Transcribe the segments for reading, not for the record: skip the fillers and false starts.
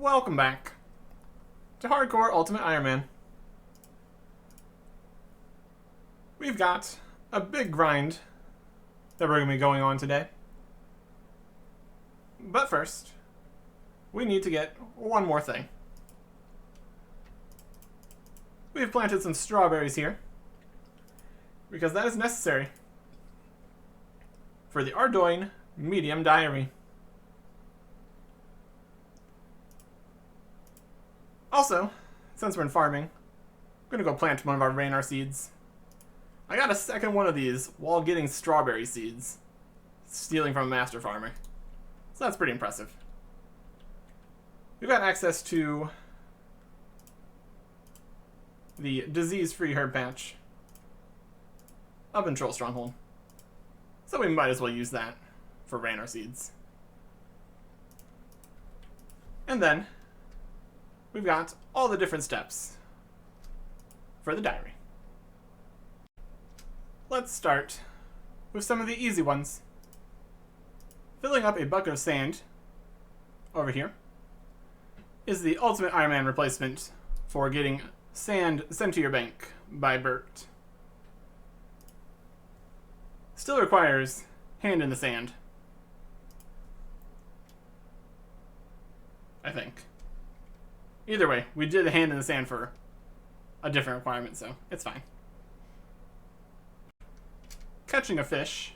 Welcome back to Hardcore Ultimate Iron Man. We've got a big grind that we're going to be going on today. But first, we need to get one more thing. We've planted some strawberries here, because that is necessary for the Ardoin Medium Diary. Also, since we're in farming, I'm going to go plant one of our Ranar seeds. I got a second one of these while getting strawberry seeds, stealing from a master farmer. So that's pretty impressive. We've got access to the disease-free herb patch up in Troll Stronghold. So we might as well use that for Ranar seeds. And then we've got all the different steps for the diary. Let's start with some of the easy ones. Filling up a bucket of sand over here is the ultimate Iron Man replacement for getting sand sent to your bank by Bert. Still requires hand in the sand, I think. Either way, we did a hand in the sand for a different requirement, so it's fine. Catching a fish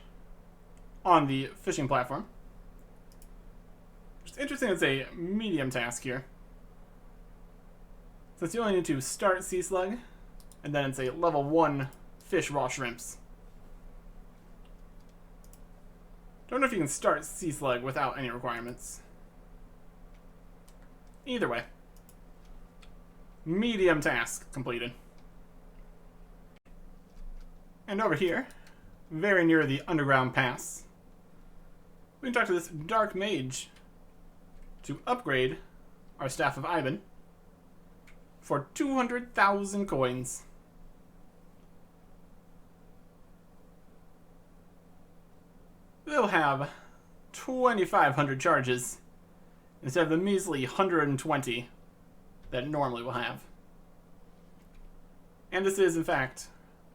on the fishing platform. It's interesting, it's a medium task here, since you only need to start Sea Slug, and then it's a level 1 fish raw shrimps. Don't know if you can start Sea Slug without any requirements. Either way, medium task completed. And over here, very near the underground pass, we can talk to this Dark Mage to upgrade our Staff of Ivan for 200,000 coins. They'll have 2,500 charges instead of the measly 120 that normally will have. And this is, in fact,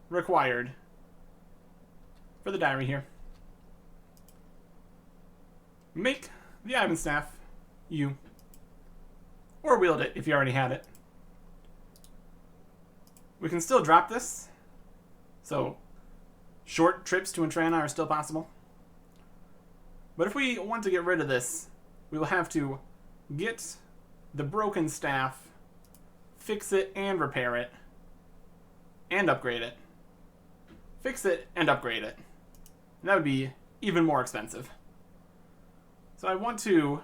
required for the diary here. Make the Ivan Staff you, or wield it if you already had it. We can still drop this, so short trips to Entrana are still possible. But if we want to get rid of this, we will have to get the broken staff, fix it and repair it, and upgrade it. Fix it and upgrade it. And that would be even more expensive. So I want to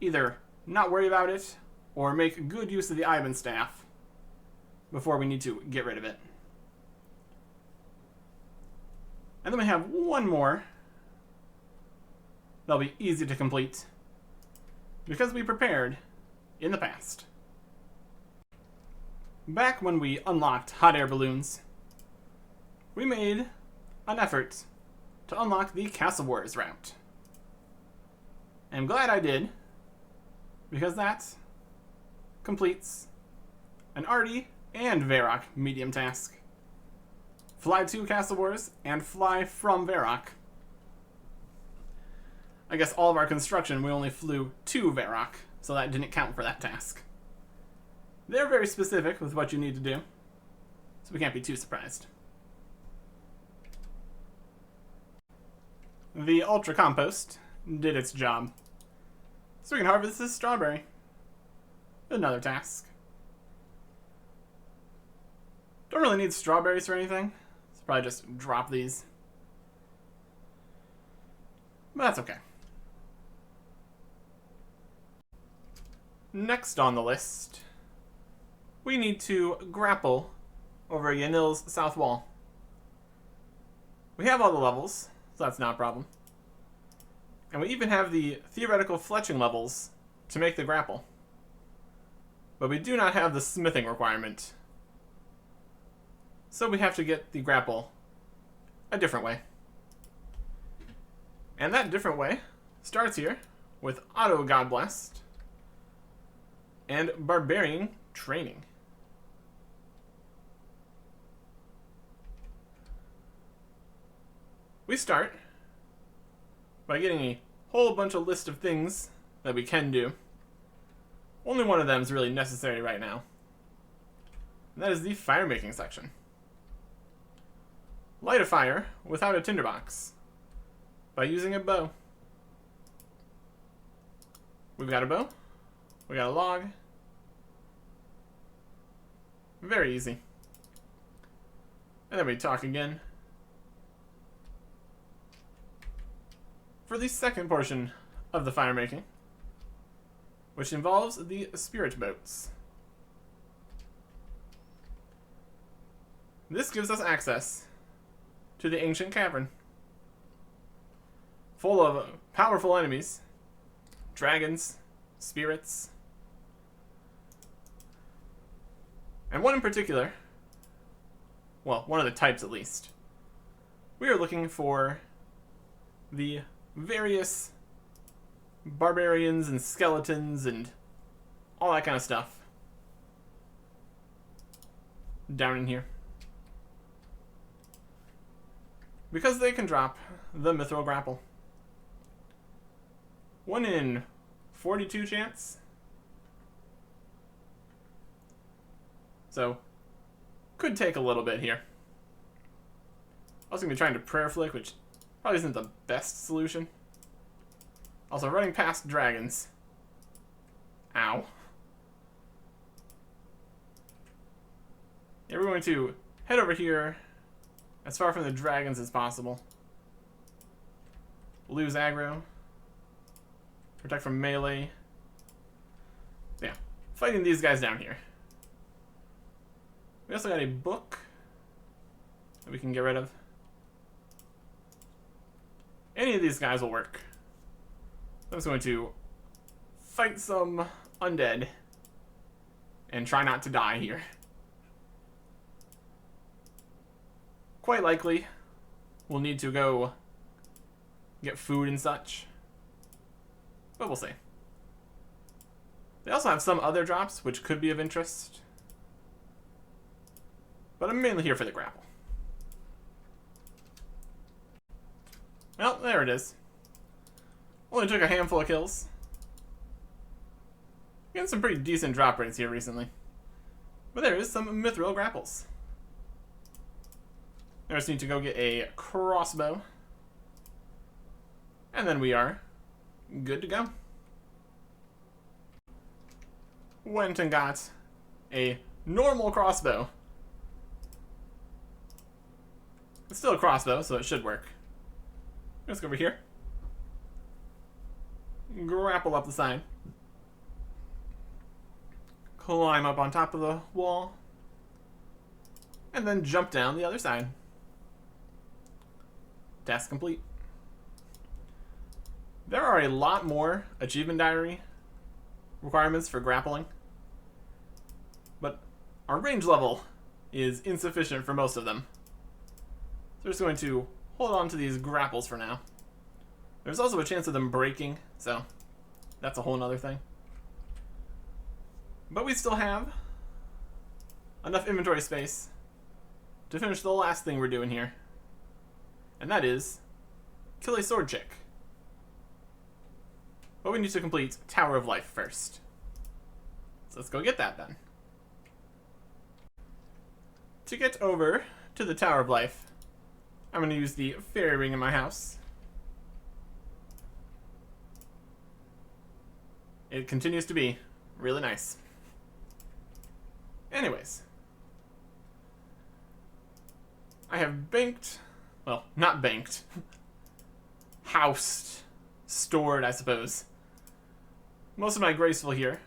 either not worry about it or make good use of the Ivan staff before we need to get rid of it. And then we have one more that'll be easy to complete because we prepared in the past. Back when we unlocked hot air balloons, we made an effort to unlock the Castle Wars route. And I'm glad I did, because that completes an Artie and Varrock medium task. Fly to Castle Wars and fly from Varrock. I guess all of our construction, we only flew to Varrock, so that didn't count for that task. They're very specific with what you need to do, so we can't be too surprised. The Ultra Compost did its job, so we can harvest this strawberry. Another task. Don't really need strawberries or anything, so probably just drop these. But that's okay. Next on the list, we need to grapple over Yanil's south wall. We have all the levels, so that's not a problem. And we even have the theoretical fletching levels to make the grapple. But we do not have the smithing requirement. So we have to get the grapple a different way. And that different way starts here with Auto God Blessed, and barbarian training. We start by getting a whole bunch of list of things that we can do. Only one of them is really necessary right now. And that is the fire making section. Light a fire without a tinderbox by using a bow. We've got a bow. We got a log. Very easy. And then we talk again. For the second portion of the fire making, which involves the spirit boats. This gives us access to the ancient cavern, full of powerful enemies, dragons, spirits, and one in particular, well, one of the types at least. We are looking for the various barbarians and skeletons and all that kind of stuff down in here, because they can drop the mithril grapple. 1 in 42 chance. So, could take a little bit here. I was going to be trying to prayer flick, which probably isn't the best solution. Also, running past dragons. Ow. Yeah, we're going to head over here as far from the dragons as possible. Lose aggro. Protect from melee. Yeah, fighting these guys down here. We also got a book that we can get rid of. Any of these guys will work. I'm just going to fight some undead and try not to die here. Quite likely, we'll need to go get food and such, but we'll see. They also have some other drops which could be of interest, but I'm mainly here for the grapple. Well, there it is. Only took a handful of kills. Getting some pretty decent drop rates here recently. But there is some mithril grapples. I just need to go get a crossbow. And then we are good to go. Went and got a normal crossbow. It's still a crossbow, so it should work. Let's go over here. Grapple up the side. Climb up on top of the wall. And then jump down the other side. Task complete. There are a lot more achievement diary requirements for grappling, but our range level is insufficient for most of them. So we're just going to hold on to these grapples for now. There's also a chance of them breaking, so that's a whole nother thing. But we still have enough inventory space to finish the last thing we're doing here. And that is kill a sword chick. But we need to complete Tower of Life first. So let's go get that then. To get over to the Tower of Life, I'm going to use the fairy ring in my house. It continues to be really nice. Anyways. I have banked, well, not banked, housed, stored, I suppose, most of my graceful here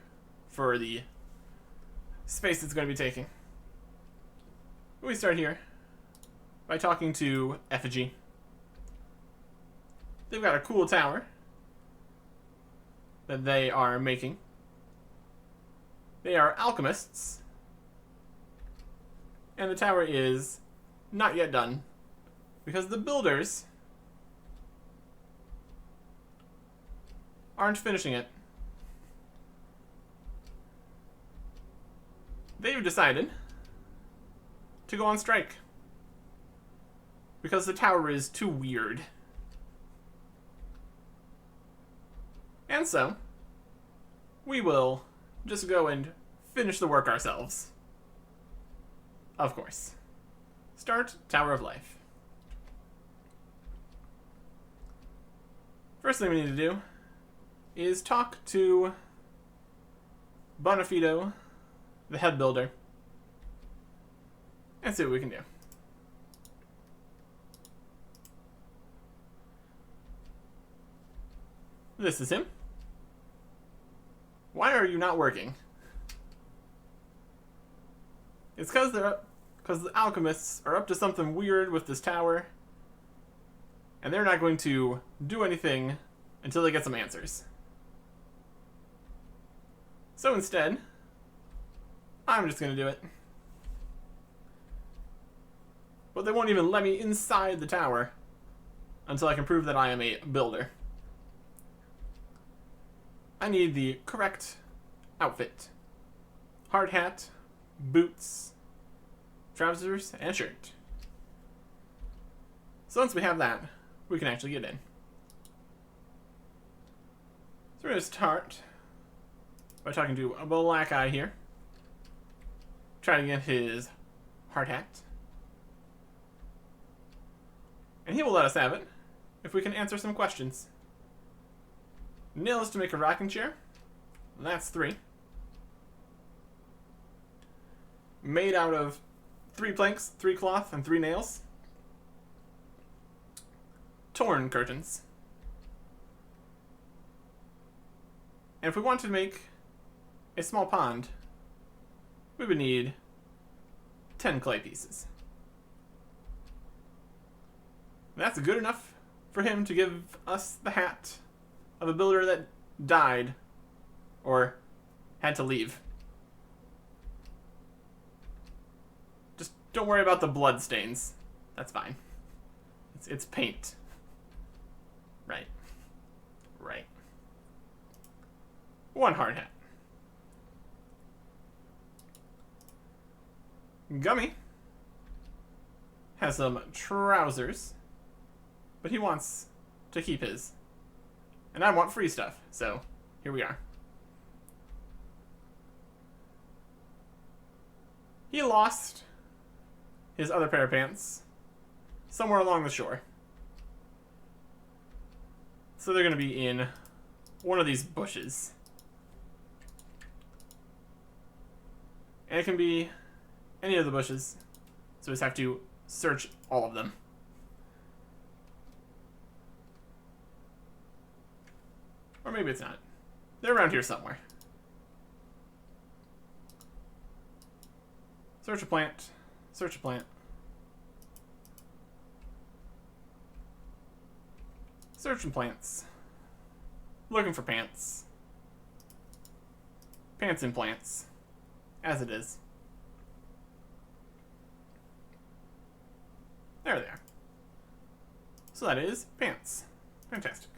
for the space it's going to be taking. We start here by talking to Effigy. They've got a cool tower that they are making. They are alchemists, and the tower is not yet done because the builders aren't finishing it. they've decided to go on strike. Because the tower is too weird. And so, we will just go and finish the work ourselves. Of course. Start Tower of Life. First thing we need to do is talk to Bonafido, the head builder, and see what we can do. This is him. Why are you not working? It's because the alchemists are up to something weird with this tower, and they're not going to do anything until they get some answers. So instead, I'm just going to do it. But they won't even let me inside the tower until I can prove that I am a builder. I need the correct outfit. Hard hat, boots, trousers, and a shirt. So once we have that, we can actually get in. So we're going to start by talking to a black eye here. Trying to get his hard hat. And he will let us have it if we can answer some questions. Nails to make a rocking chair. That's 3. Made out of 3 planks, 3 cloth, and 3 nails. Torn curtains. And if we want to make a small pond, we would need 10 clay pieces. That's good enough for him to give us the hat of a builder that died or had to leave. Just don't worry about the blood stains. That's fine. It's paint. Right. Right. 1 hard hat. Gummy has some trousers, but he wants to keep his. And I want free stuff, so here we are. He lost his other pair of pants somewhere along the shore. So they're going to be in one of these bushes. And it can be any of the bushes, so we just have to search all of them. Or maybe it's not. They're around here somewhere. Search a plant. Search a plant. Searching plants. Looking for pants. Pants and plants. As it is. There they are. So that is pants. Fantastic.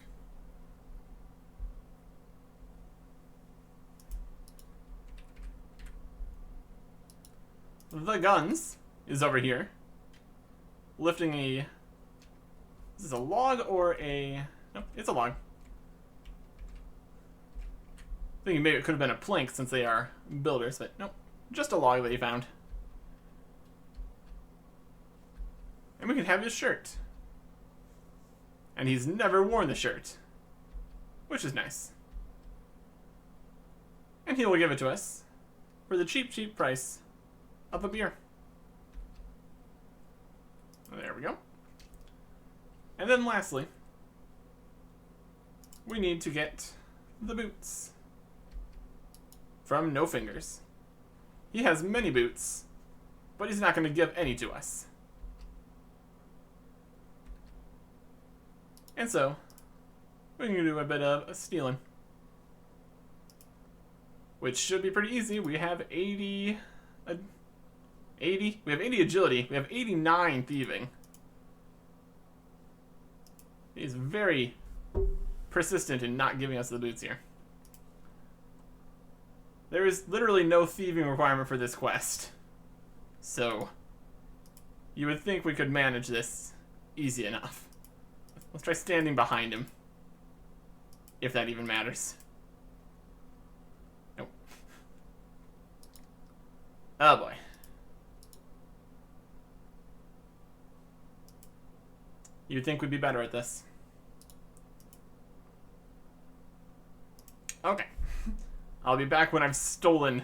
The guns is over here. Lifting a... Is this a log or a... Nope, it's a log. Thinking maybe it could have been a plank since they are builders, but nope. Just a log that he found. And we can have his shirt. And he's never worn the shirt. Which is nice. And he will give it to us for the cheap, cheap price of a beer. There we go. And then lastly, we need to get the boots from No Fingers. He has many boots, but he's not going to give any to us. And so, we can do a bit of stealing. Which should be pretty easy. We have 80... We have 80 agility. We have 89 thieving. He's very persistent in not giving us the boots here. There is literally no thieving requirement for this quest. So, you would think we could manage this easy enough. Let's try standing behind him. If that even matters. Nope. Oh boy. You'd think we'd be better at this. Okay. I'll be back when I've stolen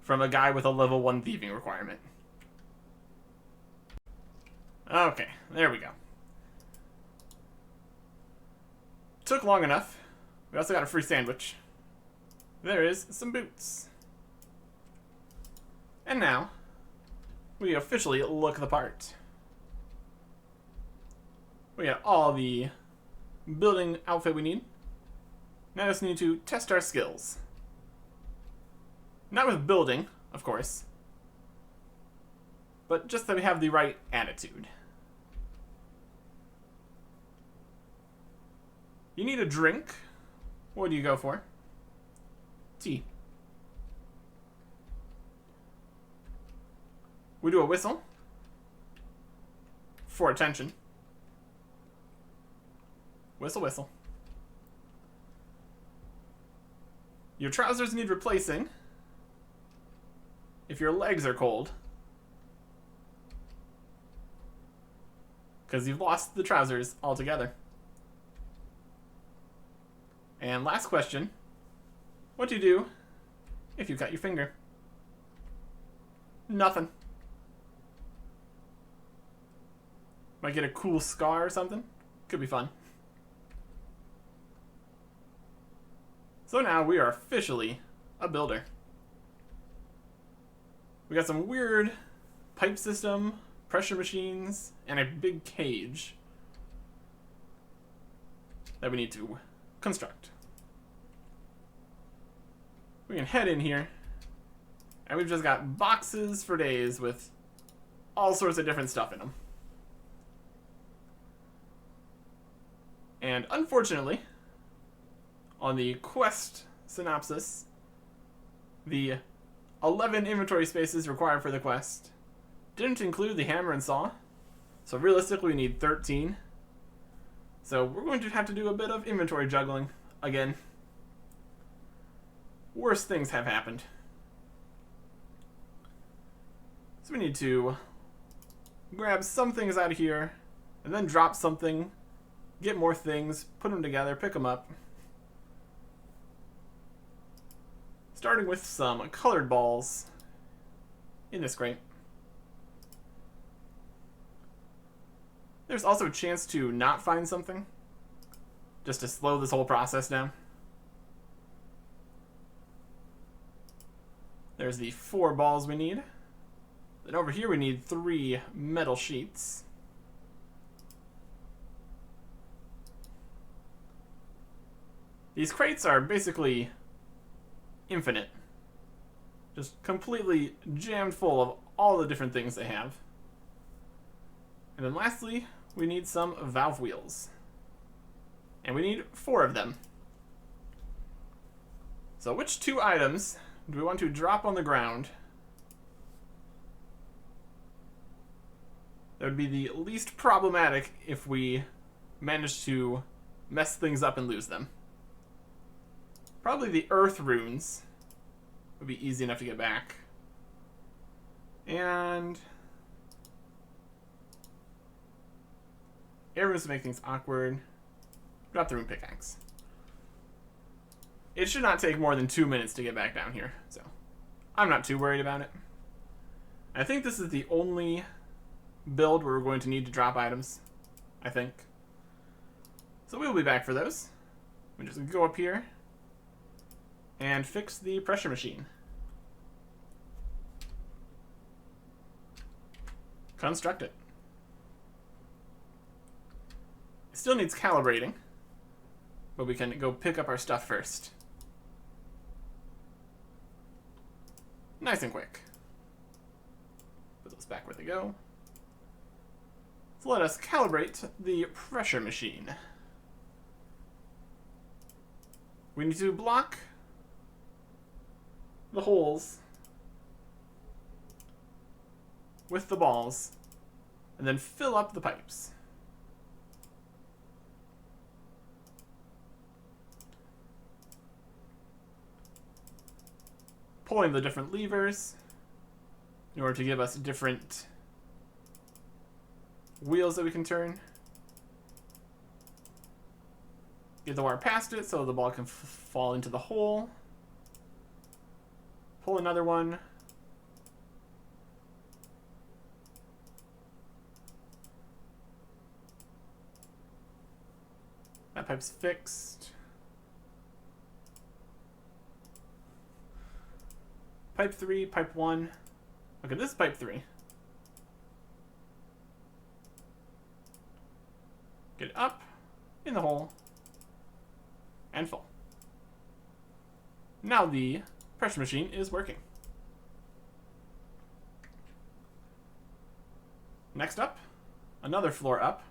from a guy with a level 1 thieving requirement. Okay, there we go. Took long enough. We also got a free sandwich. There is some boots. And now, we officially look the part. We got all the building outfit we need. Now we just need to test our skills. Not with building, of course, but just that we have the right attitude. You need a drink. What do you go for? Tea. We do a whistle for attention. Whistle, whistle. Your trousers need replacing if your legs are cold, because you've lost the trousers altogether. And last question, what do you do if you cut your finger? Nothing. Might get a cool scar or something. Could be fun. So now we are officially a builder. We got some weird pipe system, pressure machines, and a big cage that we need to construct. We can head in here, and we've just got boxes for days with all sorts of different stuff in them. And unfortunately, on the quest synopsis, the 11 inventory spaces required for the quest didn't include the hammer and saw, so realistically we need 13. So we're going to have to do a bit of inventory juggling again. Worse things have happened. So we need to grab some things out of here, and then drop something, get more things, put them together, pick them up. Starting with some colored balls in this crate. There's also a chance to not find something, just to slow this whole process down. There's the 4 balls we need. Then over here we need 3 metal sheets. These crates are basically infinite. Just completely jammed full of all the different things they have. And then lastly, we need some valve wheels. And we need 4 of them. So which 2 items do we want to drop on the ground that would be the least problematic if we managed to mess things up and lose them? Probably the earth runes would be easy enough to get back. And air runes to make things awkward. Drop the rune pickaxe. It should not take more than 2 minutes to get back down here, so I'm not too worried about it. I think this is the only build where we're going to need to drop items, I think. So we'll be back for those. We just go up here and fix the pressure machine. Construct it. It still needs calibrating, but we can go pick up our stuff first. Nice and quick. Put those back where they go. So let us calibrate the pressure machine. We need to block the holes with the balls, and then fill up the pipes. Pulling the different levers in order to give us different wheels that we can turn. Get the wire past it so the ball can fall into the hole. Pull another one. That pipe's fixed. Pipe 3, pipe 1. Okay, this is pipe 3. Get it up in the hole and full. Now the pressure machine is working. Next up, another floor up,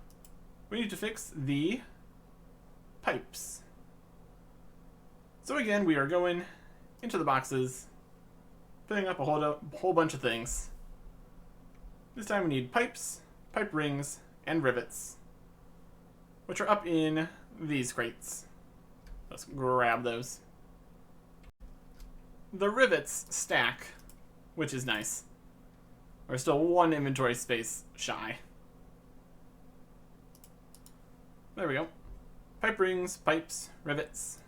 we need to fix the pipes. So again, we are going into the boxes, putting up a whole bunch of things. This time we need pipes, pipe rings, and rivets, which are up in these crates. Let's grab those. The rivets stack, which is nice. We're still one inventory space shy. There we go. Pipe rings, pipes, rivets.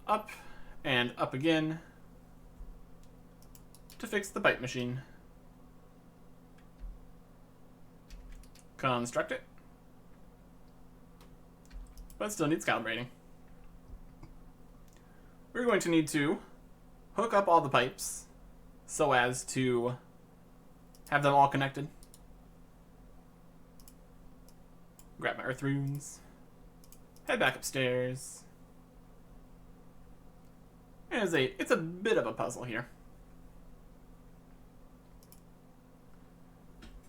Up and up again to fix the pipe machine. Construct it. But it still needs calibrating. We're going to need to hook up all the pipes so as to have them all connected. Grab my earth runes. Head back upstairs. And it's a bit of a puzzle here.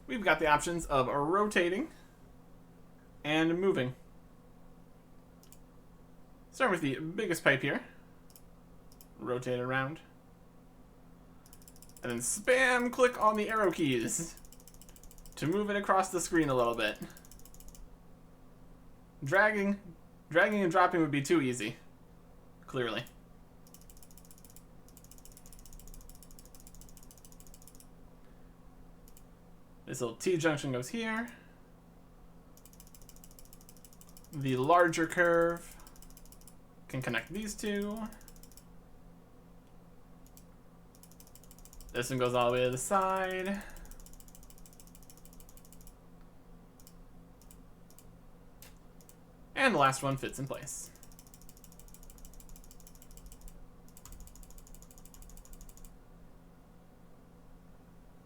We've got the options of rotating and moving. Start with the biggest pipe here. Rotate around. And then spam click on the arrow keys to move it across the screen a little bit. Dragging and dropping would be too easy, clearly. This little T-junction goes here. The larger curve can connect these two. This one goes all the way to the side. And the last one fits in place.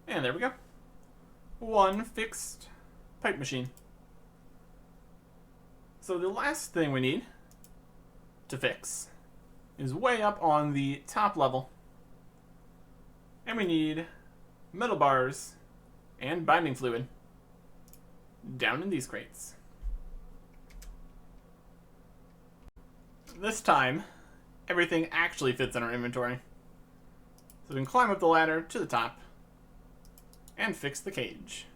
And there we go. One fixed pipe machine. So the last thing we need to fix is way up on the top level. And we need metal bars and binding fluid down in these crates. This time, everything actually fits in our inventory. So we can climb up the ladder to the top and fix the cage.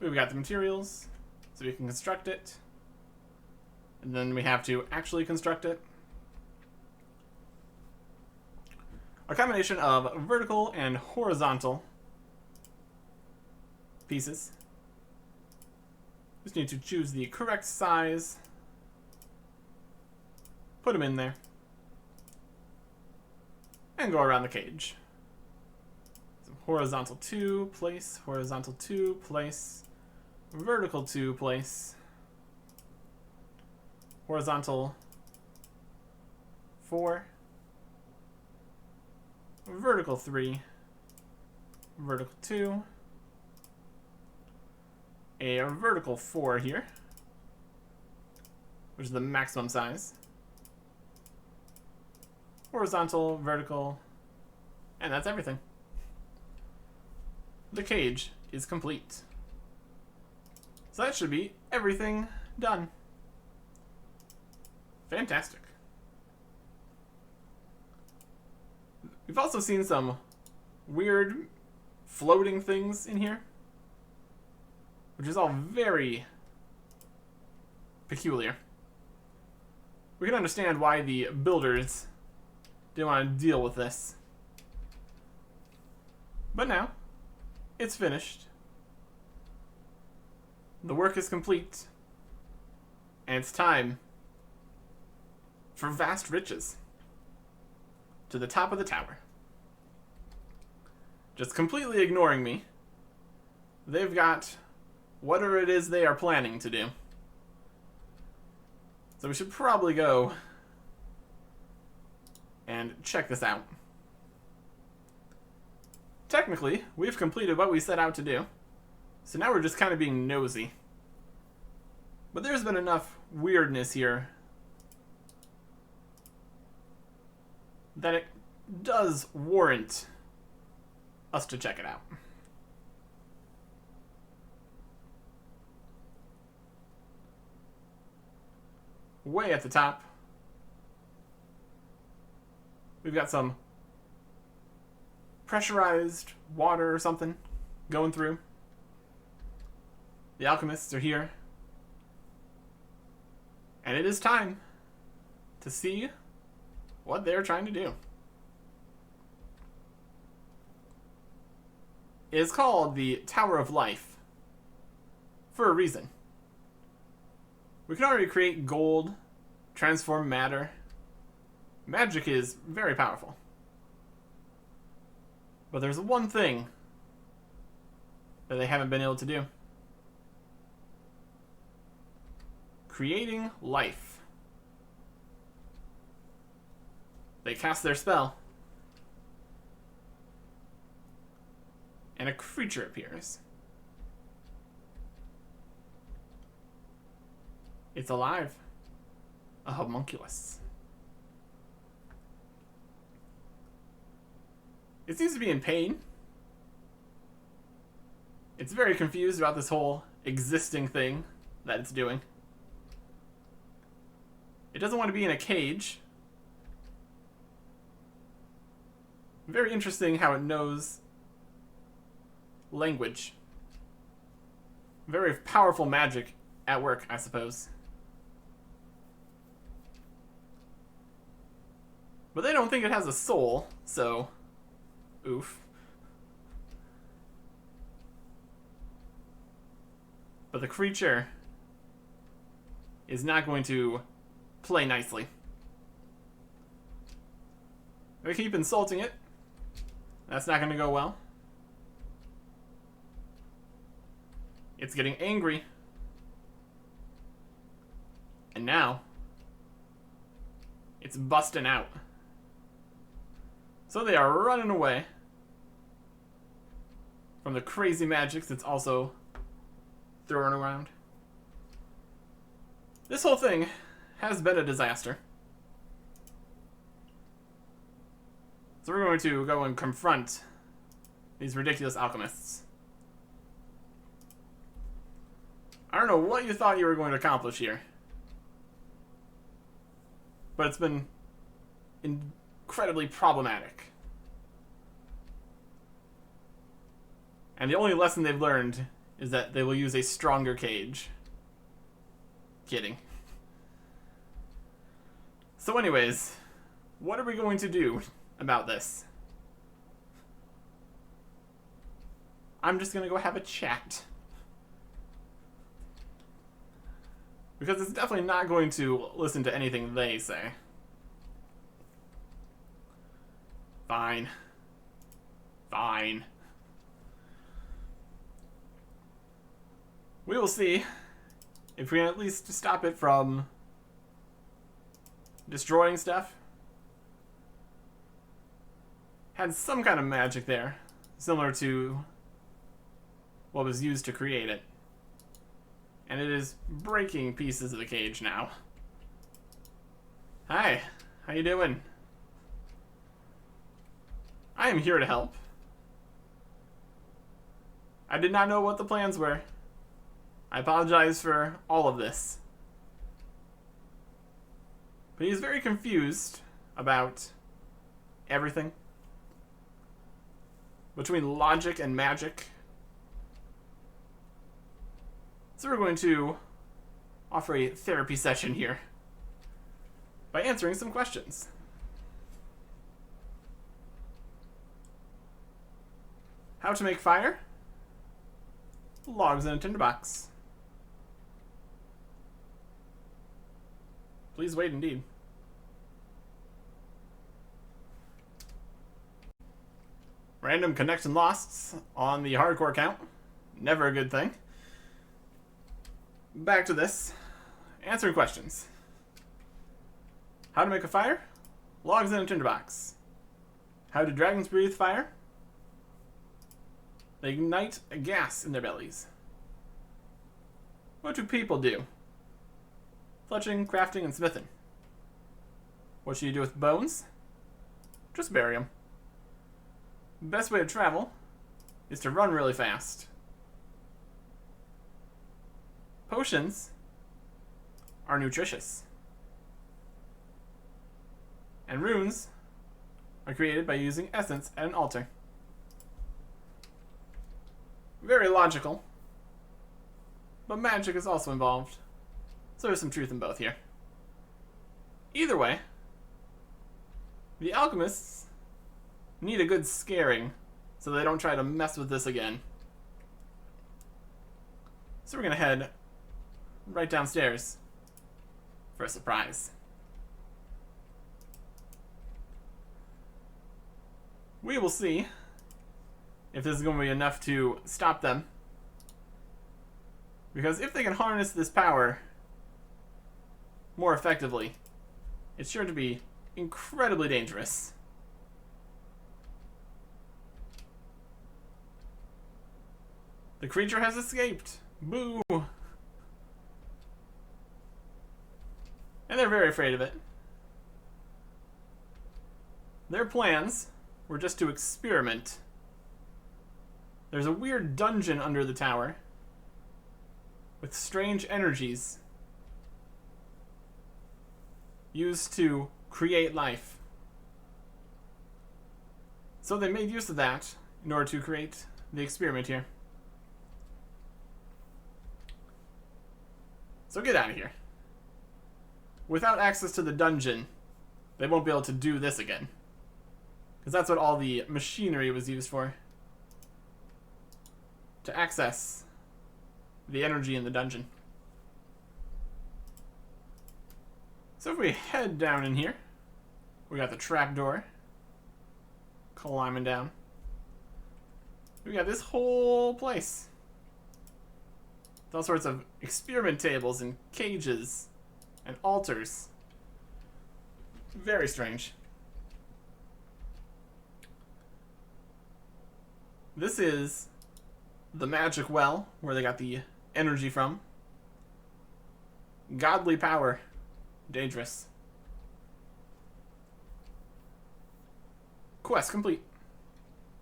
We've got the materials, so we can construct it. And then we have to actually construct it. A combination of vertical and horizontal pieces. Just need to choose the correct size. Put them in there. And go around the cage. So horizontal 2, place. Horizontal 2, place. Vertical 2, place. Horizontal 4. Vertical 3. Vertical 2. A vertical 4 here, which is the maximum size. Horizontal, vertical, and that's everything. The cage is complete. So that should be everything done. Fantastic. We've also seen some weird floating things in here, which is all very peculiar. We can understand why the builders didn't want to deal with this. But now, it's finished. The work is complete. And it's time for vast riches. To the top of the tower. Just completely ignoring me. They've got whatever it is they are planning to do. So we should probably go and check this out. Technically, we've completed what we set out to do. So now we're just kind of being nosy. But there's been enough weirdness here that it does warrant us to check it out. Way at the top, we've got some pressurized water or something going through. The alchemists are here. And it is time to see what they're trying to do. It is called the Tower of Life for a reason. We can already create gold, transform matter. Magic is very powerful. But there's one thing that they haven't been able to do. Creating life. They cast their spell. And a creature appears. It's alive. A homunculus. It seems to be in pain. It's very confused about this whole existing thing that it's doing. It doesn't want to be in a cage. Very interesting how it knows language. Very powerful magic at work, I suppose. But they don't think it has a soul, so oof. But the creature is not going to play nicely. They keep insulting it. That's not going to go well. It's getting angry. And now, it's busting out. So they are running away from the crazy magics it's also throwing around. This whole thing has been a disaster. So we're going to go and confront these ridiculous alchemists. I don't know what you thought you were going to accomplish here. But it's been incredibly problematic. And the only lesson they've learned is that they will use a stronger cage. Kidding. So anyways, what are we going to do about this? I'm just going to go have a chat. Because it's definitely not going to listen to anything they say. Fine. Fine. We will see if we can at least stop it from destroying stuff. Had some kind of magic there, similar to what was used to create it. And it is breaking pieces of the cage now. Hi, how you doing? I am here to help. I did not know what the plans were. I apologize for all of this. But he's very confused about everything. between logic and magic. So we're going to offer a therapy session here by answering some questions. How to make fire? Logs in a tinderbox. Please wait, indeed. Random connects and losts on the hardcore count. Never a good thing. Back to this. Answering questions. How to make a fire? Logs in a tinderbox. How do dragons breathe fire? They ignite a gas in their bellies. What do people do? Fletching, crafting, and smithing. What should you do with bones? Just bury them. Best way to travel is to run really fast. Potions are nutritious. And runes are created by using essence at an altar. Very logical, but magic is also involved, so there's some truth in both here. Either way, the alchemists need a good scaring so they don't try to mess with this again. So we're going to head right downstairs for a surprise. We will see if this is going to be enough to stop them. Because if they can harness this power more effectively, it's sure to be incredibly dangerous. The creature has escaped. Boo! And they're very afraid of it. Their plans were just to experiment. There's a weird dungeon under the tower with strange energies used to create life. So they made use of that in order to create the experiment here. So get out of here. Without access to the dungeon, they won't be able to do this again. Because that's what all the machinery was used for. To access the energy in the dungeon. So if we head down in here, we got the trapdoor. Climbing down. We got this whole place. With all sorts of experiment tables and cages and altars. Very strange. This is the magic well, where they got the energy from. Godly power. Dangerous. Quest complete.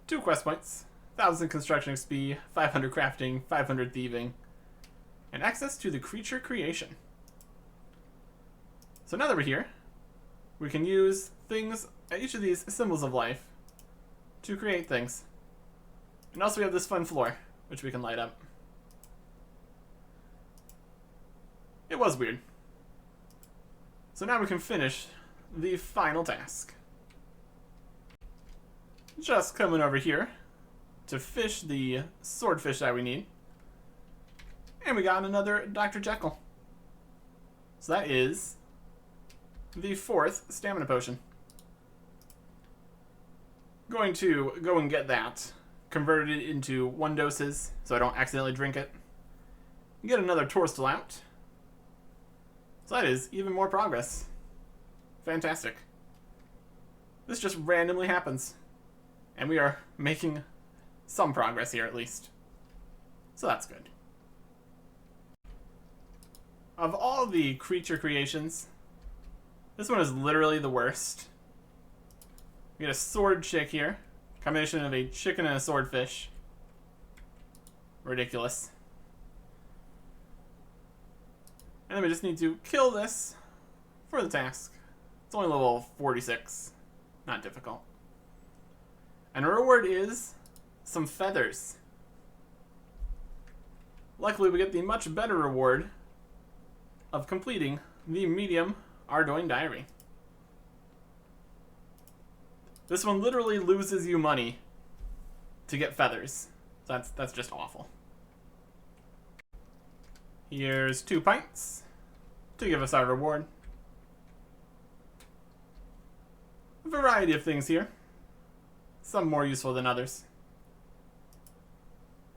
2 quest points. 1,000 construction XP, 500 crafting, 500 thieving, and access to the creature creation. So now that we're here, we can use things at each of these symbols of life to create things. And also we have this fun floor, which we can light up. It was weird. So now we can finish the final task. Just coming over here to fish the swordfish that we need. And we got another Dr. Jekyll. So that is the 4th stamina potion. Going to go and get that. Convert it into 1 doses so I don't accidentally drink it. Get another torstal out. So that is even more progress. Fantastic. This just randomly happens. And we are making some progress here at least. So that's good. Of all the creature creations, this one is literally the worst. We get a sword chick here. Combination of a chicken and a swordfish. Ridiculous. And then we just need to kill this for the task. It's only level 46. Not difficult. And our reward is some feathers. Luckily, we get the much better reward of completing the medium Ardoin Diary. This one literally loses you money to get feathers. That's just awful. Here's 2 pints to give us our reward. A variety of things here. Some more useful than others.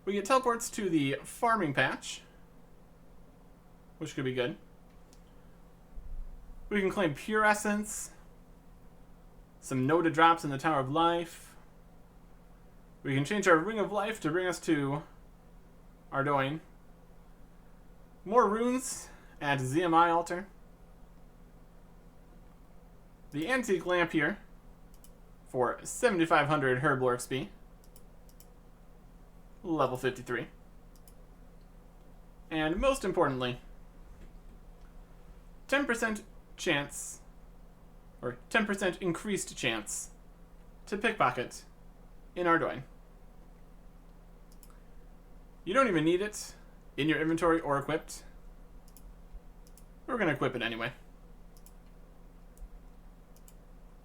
We get teleports to the farming patch, which could be good. We can claim pure essence. Some Noda drops in the Tower of Life. We can change our Ring of Life to bring us to Ardoin. More runes at ZMI Altar. The Antique Lamp here for 7,500 Herblore XP. Level 53. And most importantly, 10% chance, or 10% increased chance to pickpocket in Ardoin. You don't even need it in your inventory or equipped. We're going to equip it anyway.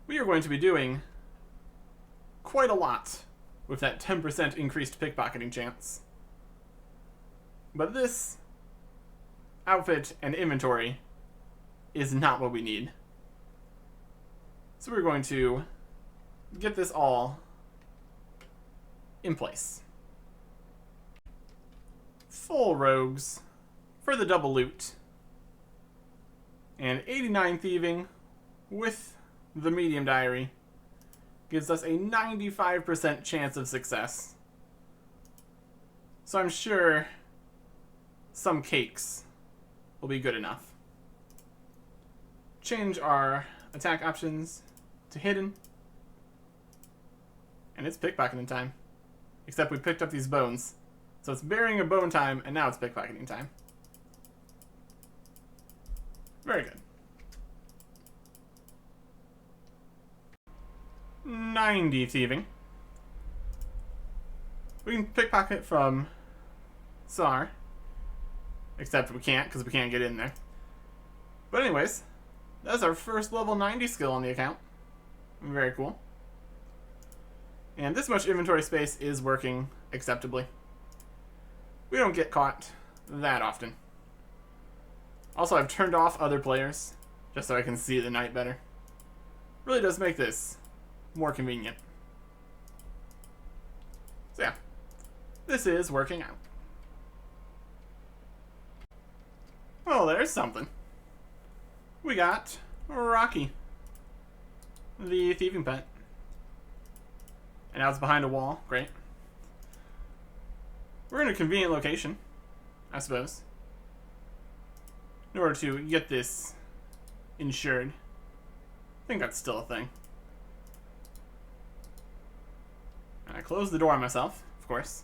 We are going to be doing quite a lot with that 10% increased pickpocketing chance. But this outfit and inventory is not what we need. So we're going to get this all in place. Full rogues for the double loot. And 89 thieving with the medium diary gives us a 95% chance of success. So I'm sure some cakes will be good enough. Change our attack options to hidden. And it's pickpocketing time. Except we picked up these bones. So it's burying a bone time, and now it's pickpocketing time. Very good. 90 thieving. We can pickpocket from Tsar. Except we can't, because we can't get in there. But anyways, that's our first level 90 skill on the account. Very cool. And this much inventory space is working acceptably. We don't get caught that often. Also, I've turned off other players, just so I can see the night better. Really does make this more convenient. So yeah, this is working out. Well, there's something. We got Rocky, the thieving pet. And now it's behind a wall. Great. We're in a convenient location, I suppose, in order to get this insured. I think that's still a thing. And I closed the door on myself, of course.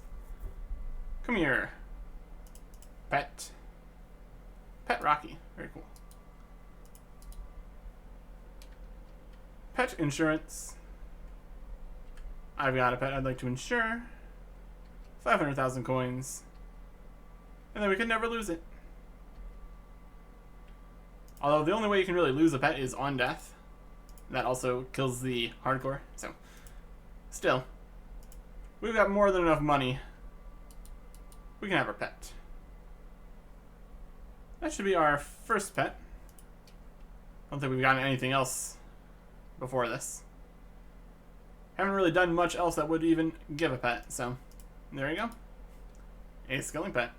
Come here, pet. Pet Rocky. Very cool. Pet insurance. I've got a pet I'd like to insure. 500,000 coins. And then we could never lose it. Although the only way you can really lose a pet is on death. That also kills the hardcore. So, still, we've got more than enough money. We can have our pet. That should be our first pet. I don't think we've gotten anything else before this. Haven't really done much else that would even give a pet, so there you go. A skilling pet.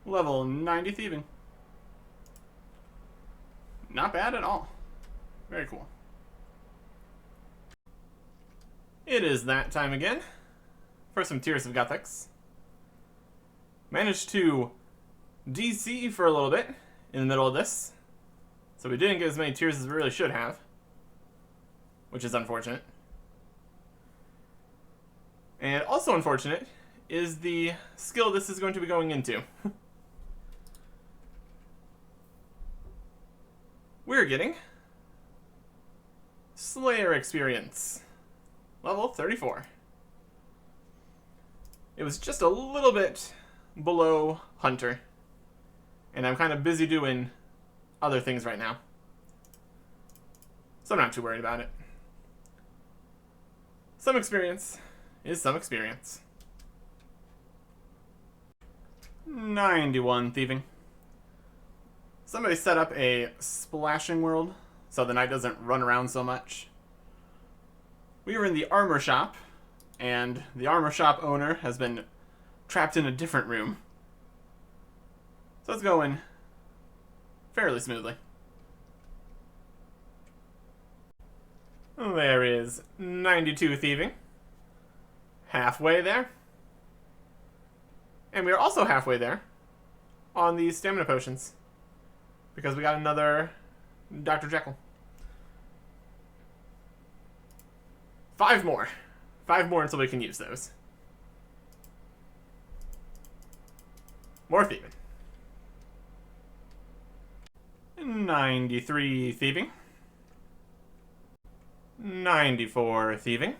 Level 90 thieving. Not bad at all. Very cool. It is that time again for some Tears of Guthix. Managed to DC for a little bit in the middle of this, so we didn't get as many tears as we really should have, which is unfortunate. And also unfortunate is the skill this is going to be going into. We're getting Slayer experience. Level 34. It was just a little bit below Hunter. And I'm kind of busy doing other things right now. So I'm not too worried about it. Some experience is some experience. 91 thieving. Somebody set up a splashing world so the knight doesn't run around so much. We were in the armor shop, and the armor shop owner has been trapped in a different room. So it's going fairly smoothly. There is 92 thieving. Halfway there. And we are also halfway there on these stamina potions, because we got another Dr. Jekyll. 5 more. 5 more until we can use those. More thieving. 93 thieving. 94 thieving.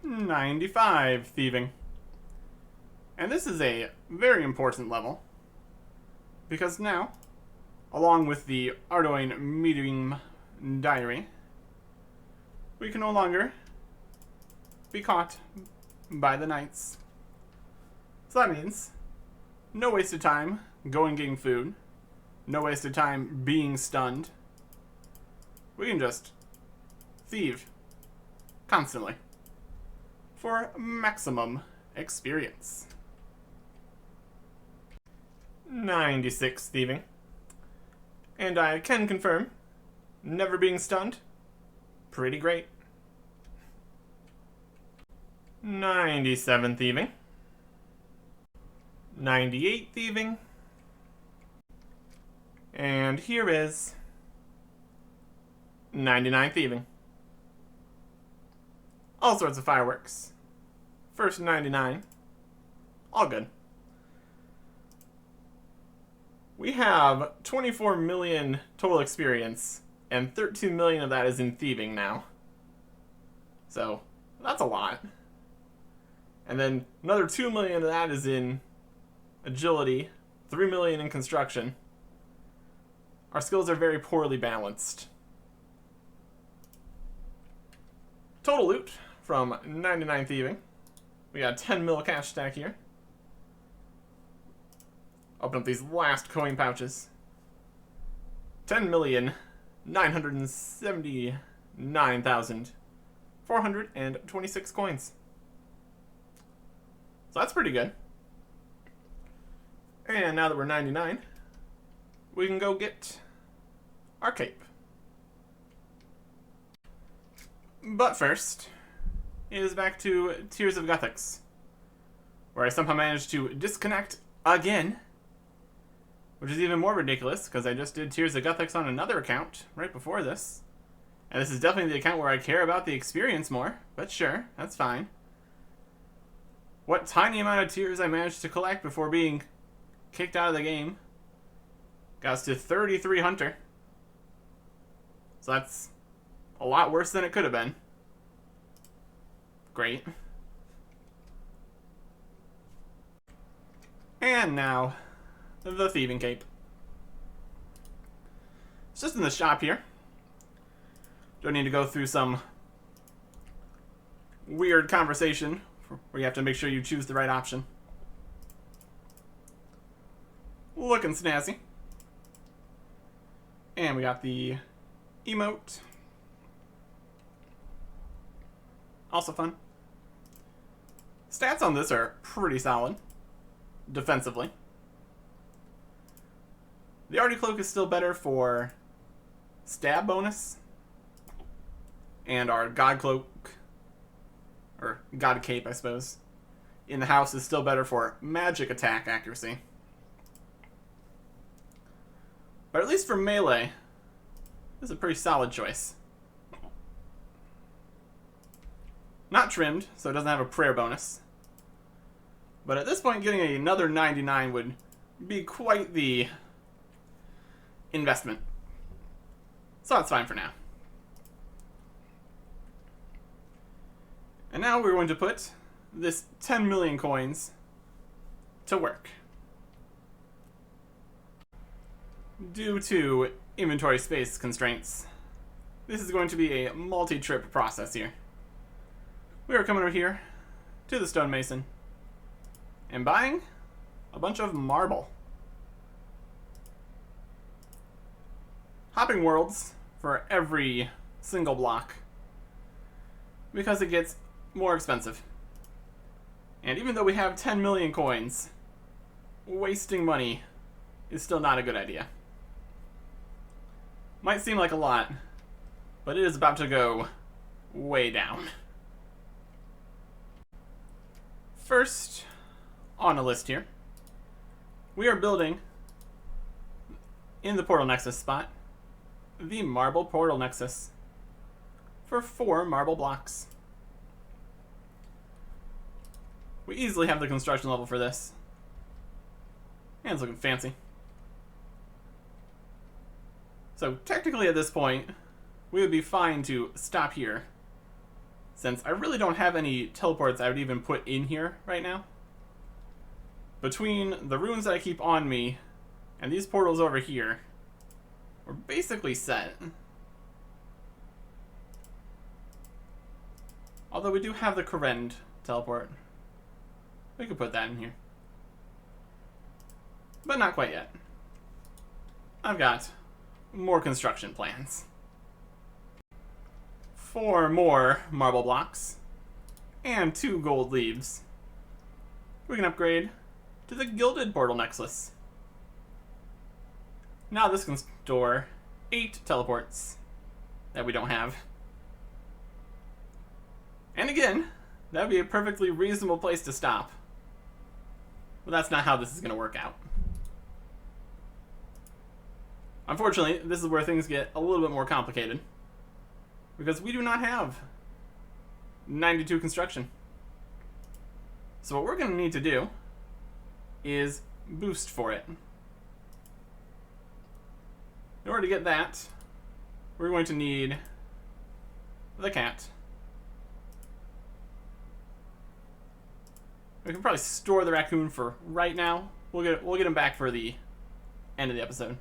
95 thieving. And this is a very important level, because now, along with the Ardoin Medium Diary, we can no longer be caught by the knights. So that means no wasted time going getting food, no wasted time being stunned. We can just thieve constantly for maximum experience. 96 thieving. And I can confirm, never being stunned, pretty great. 97 thieving. 98 thieving. And here is 99 thieving. All sorts of fireworks. First 99. All good. We have 24 million total experience, and 13 million of that is in thieving now. So, that's a lot. And then another 2 million of that is in agility, 3 million in construction. Our skills are very poorly balanced. Total loot from 99 thieving. We got 10 mil cash stack here. Open up these last coin pouches. 10,979,426 coins. So that's pretty good. And now that we're 99, we can go get our cape. But first is back to Tears of Guthix, where I somehow managed to disconnect again. Which is even more ridiculous, because I just did Tears of Guthix on another account right before this. And this is definitely the account where I care about the experience more, but sure, that's fine. What tiny amount of tears I managed to collect before being kicked out of the game got us to 33 Hunter. So that's a lot worse than it could have been. Great. And now, the thieving cape. It's just in the shop here. Don't need to go through some weird conversation where you have to make sure you choose the right option. Looking snazzy. And we got the emote. Also fun. Stats on this are pretty solid defensively. The Arty Cloak is still better for stab bonus. And our God Cloak, or God Cape, I suppose, in the house is still better for magic attack accuracy. But at least for melee, this is a pretty solid choice. Not trimmed, so it doesn't have a prayer bonus. But at this point, getting another 99 would be quite the investment. So that's fine for now. And now we're going to put this 10 million coins to work. Due to inventory space constraints, this is going to be a multi-trip process here. We are coming over here to the stonemason and buying a bunch of marble. Hopping worlds for every single block because it gets more expensive. And even though we have 10 million coins, wasting money is still not a good idea. Might seem like a lot, but it is about to go way down. First on a list here, we are building in the portal nexus spot the marble portal nexus for 4 marble blocks. We easily have the construction level for this, and it's looking fancy. So technically at this point, we would be fine to stop here, since I really don't have any teleports I would even put in here right now. Between the runes that I keep on me and these portals over here, we're basically set. Although we do have the Korend teleport. We could put that in here. But not quite yet. I've got more construction plans. 4 more marble blocks and 2 gold leaves. We can upgrade to the gilded portal nexus. Now this can store 8 teleports that we don't have. And again, that would be a perfectly reasonable place to stop. But that's not how this is going to work out. Unfortunately, this is where things get a little bit more complicated, because we do not have 92 construction. So what we're going to need to do is boost for it. In order to get that, we're going to need the cat. We can probably store the raccoon for right now. We'll get him back for the end of the episode.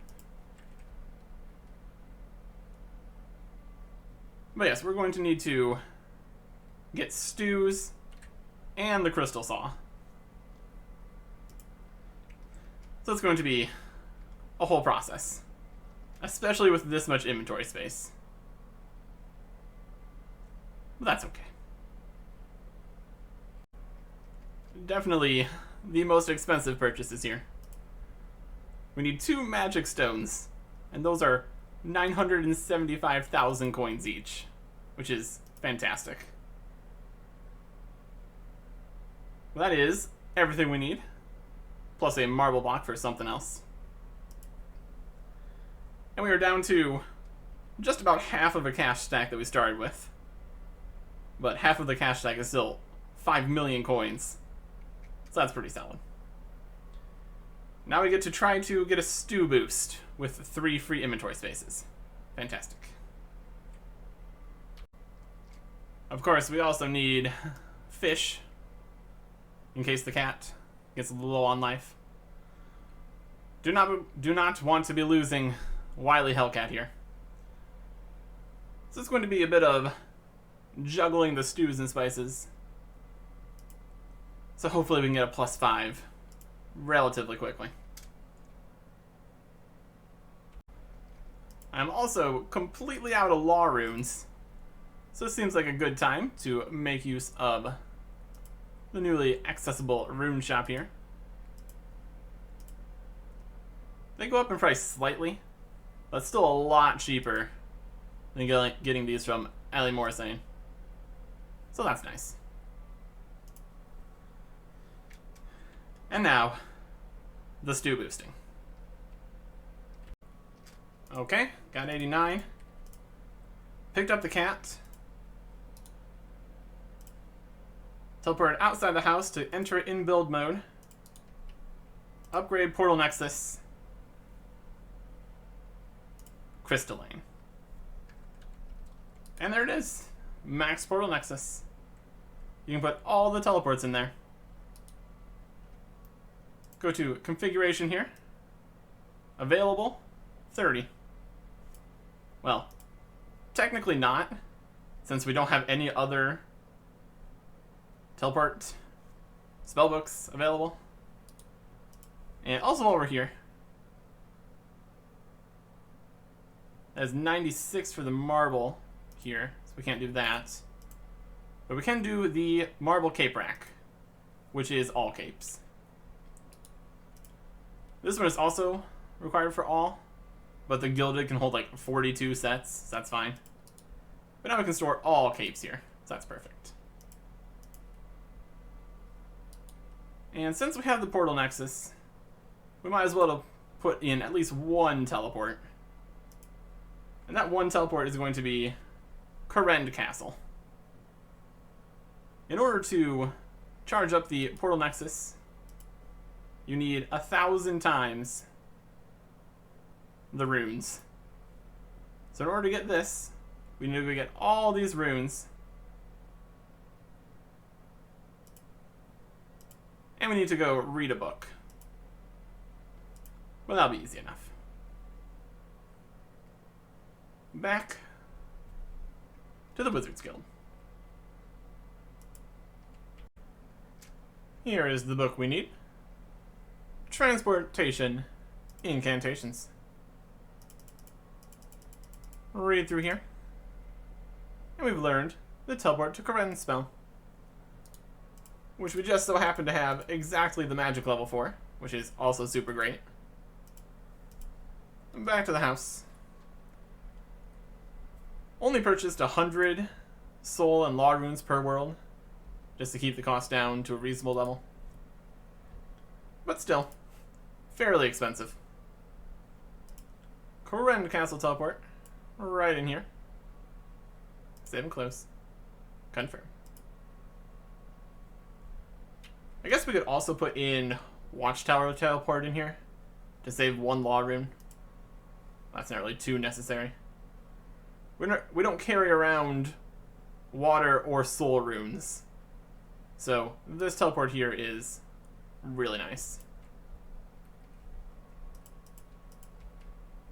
But yes, we're going to need to get stews and the crystal saw. So it's going to be a whole process, especially with this much inventory space. But that's okay. Definitely the most expensive purchases here. We need 2 magic stones, and those are 975,000 coins each, which is fantastic. Well, that is everything we need, plus a marble block for something else. And we are down to just about half of a cash stack that we started with. But half of the cash stack is still 5 million coins. So that's pretty solid. Now we get to try to get a stew boost with 3 free inventory spaces. Fantastic. Of course, we also need fish, in case the cat gets a little low on life. Do not want to be losing Wily Hellcat here. So it's going to be a bit of juggling the stews and spices. So hopefully we can get a +5 relatively quickly. I'm also completely out of law runes, so it seems like a good time to make use of the newly accessible rune shop here. They go up in price slightly, but still a lot cheaper than getting these from Ali Morrisane. So that's nice. And now, the stew boosting. Okay, got 89. Picked up the cat. Teleported outside the house to enter in build mode. Upgrade Portal Nexus. Crystalline. And there it is. Max Portal Nexus. you can put all the teleports in there. Go to configuration here. Available, 30. Well, technically not, since we don't have any other teleport spellbooks available. And also while we're here, there's 96 for the marble here, so we can't do that. But we can do the marble cape rack, which is all capes. This one is also required for all, but the gilded can hold like 42 sets, so that's fine. But now we can store all capes here, so that's perfect. And since we have the portal nexus, we might as well put in at least one teleport. And that one teleport is going to be Karend Castle. In order to charge up the portal nexus, you need 1,000 times the runes. So in order to get this, we need to get all these runes. And we need to go read a book. Well, that'll be easy enough. Back to the Wizards Guild. Here is the book we need. Transportation Incantations. Read through here. And we've learned the teleport to Karend spell, which we just so happen to have exactly the magic level for, which is also super great. Back to the house. Only purchased 100 soul and law runes per world, just to keep the cost down to a reasonable level. But still, fairly expensive. Karend Castle teleport, right in here. Save and close. Confirm. I guess we could also put in Watchtower teleport in here to save one law rune. That's not really too necessary. We don't carry around water or soul runes, so this teleport here is really nice.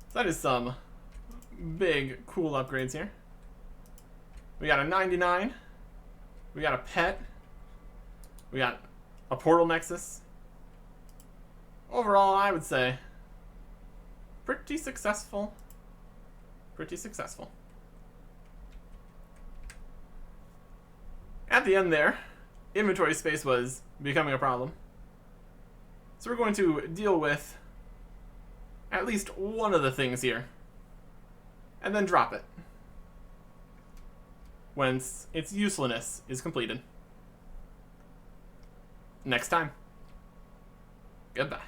So that is some big cool upgrades here. We got a 99, we got a pet, we got a portal nexus. Overall, I would say pretty successful. Pretty successful. At the end there, inventory space was becoming a problem. So we're going to deal with at least one of the things here, and then drop it once its usefulness is completed. Next time. Goodbye.